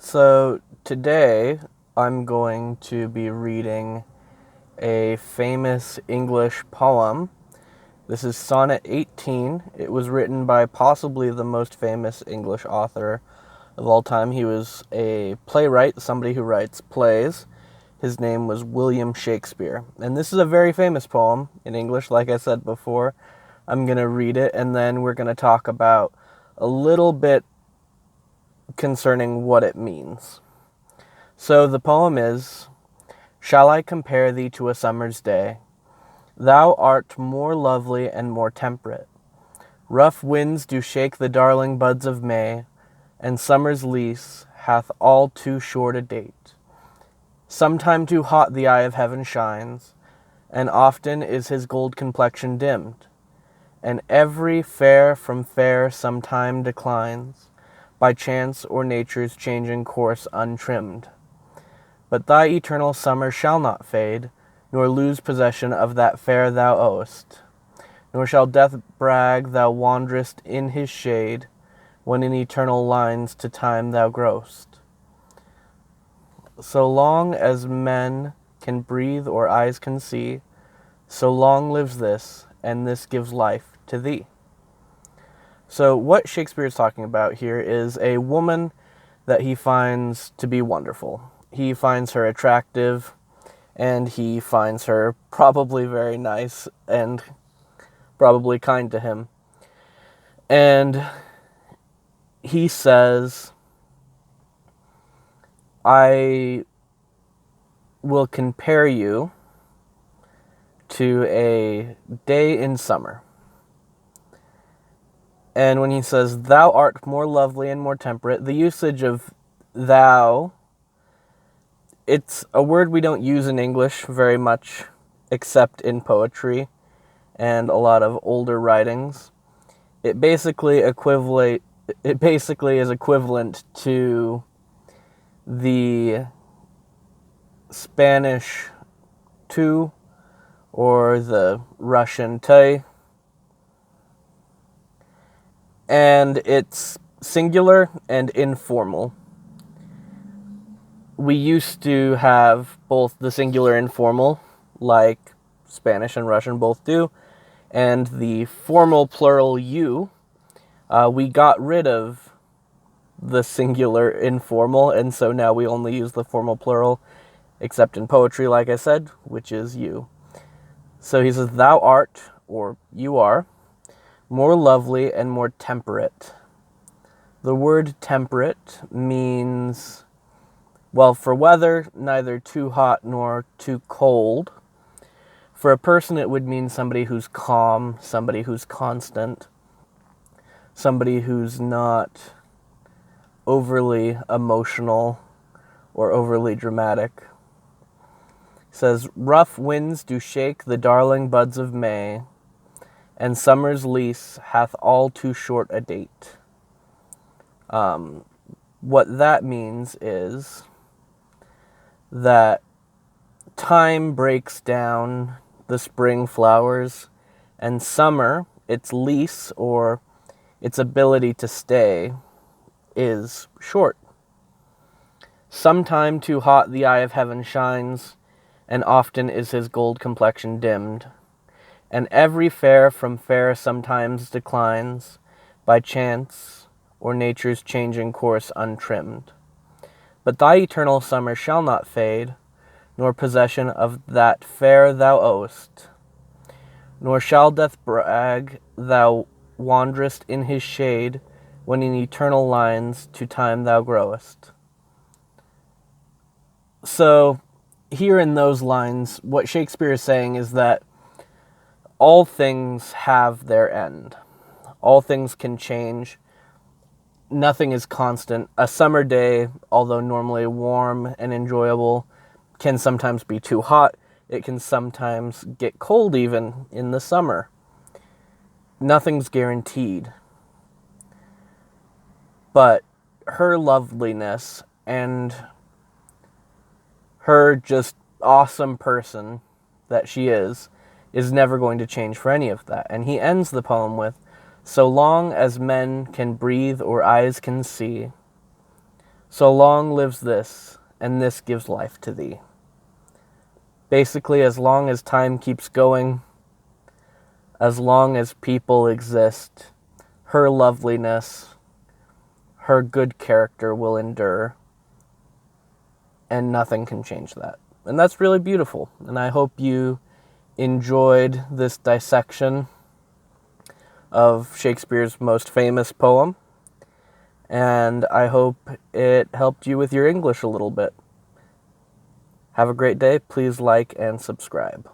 So today I'm going to be reading a famous English poem. This is Sonnet 18. It was written by possibly the most famous English author of all time. He was a playwright, somebody who writes plays. His name was William Shakespeare. And this is a very famous poem in English, like I said before. I'm going to read it, and then we're going to talk about a little bit concerning what it means. So the poem is, "Shall I compare thee to a summer's day? Thou art more lovely and more temperate. Rough winds do shake the darling buds of May, and summer's lease hath all too short a date. Sometime too hot the eye of heaven shines, and often is his gold complexion dimmed, and every fair from fair sometime declines, by chance or nature's changing course untrimmed. But thy eternal summer shall not fade, nor lose possession of that fair thou owest. Nor shall death brag thou wanderest in his shade, when in eternal lines to time thou growest. So long as men can breathe or eyes can see, so long lives this, and this gives life to thee." So what Shakespeare is talking about here is a woman that he finds to be wonderful. He finds her attractive, and he finds her probably very nice and probably kind to him. And he says, "I will compare you to a day in summer." And when he says, "Thou art more lovely and more temperate," the usage of thou, it's a word we don't use in English very much, except in poetry and a lot of older writings. It basically is equivalent to the Spanish tu or the Russian te, and it's singular and informal. We used to have both the singular and formal, like Spanish and Russian both do, and the formal plural you. We got rid of the singular informal, and so now we only use the formal plural, except in poetry, like I said, which is you. So he says, "Thou art," or you are, "more lovely and more temperate." The word temperate means, well, for weather, neither too hot nor too cold. For a person, it would mean somebody who's calm, somebody who's constant, somebody who's not overly emotional or overly dramatic. It says, "Rough winds do shake the darling buds of May, and summer's lease hath all too short a date." What that means is that time breaks down the spring flowers, and summer, its lease or its ability to stay, is short. "Sometime too hot the eye of heaven shines, and often is his gold complexion dimmed, and every fair from fair sometimes declines, by chance or nature's changing course untrimmed. But thy eternal summer shall not fade, nor possession of that fair thou owest. Nor shall death brag thou wanderest in his shade, when in eternal lines to time thou growest." So, here in those lines, what Shakespeare is saying is that all things have their end. All things can change. Nothing is constant. A summer day, although normally warm and enjoyable, can sometimes be too hot. It can sometimes get cold even in the summer. Nothing's guaranteed. But her loveliness and her just awesome person that she is never going to change for any of that. And he ends the poem with, "So long as men can breathe or eyes can see, So long lives this, and this gives life to thee. Basically, as long as time keeps going, as long as people exist, her loveliness, her good character will endure, and nothing can change that. And that's really beautiful. And I hope you enjoyed this dissection of Shakespeare's most famous poem. And I hope it helped you with your English a little bit. Have a great day. Please like and subscribe.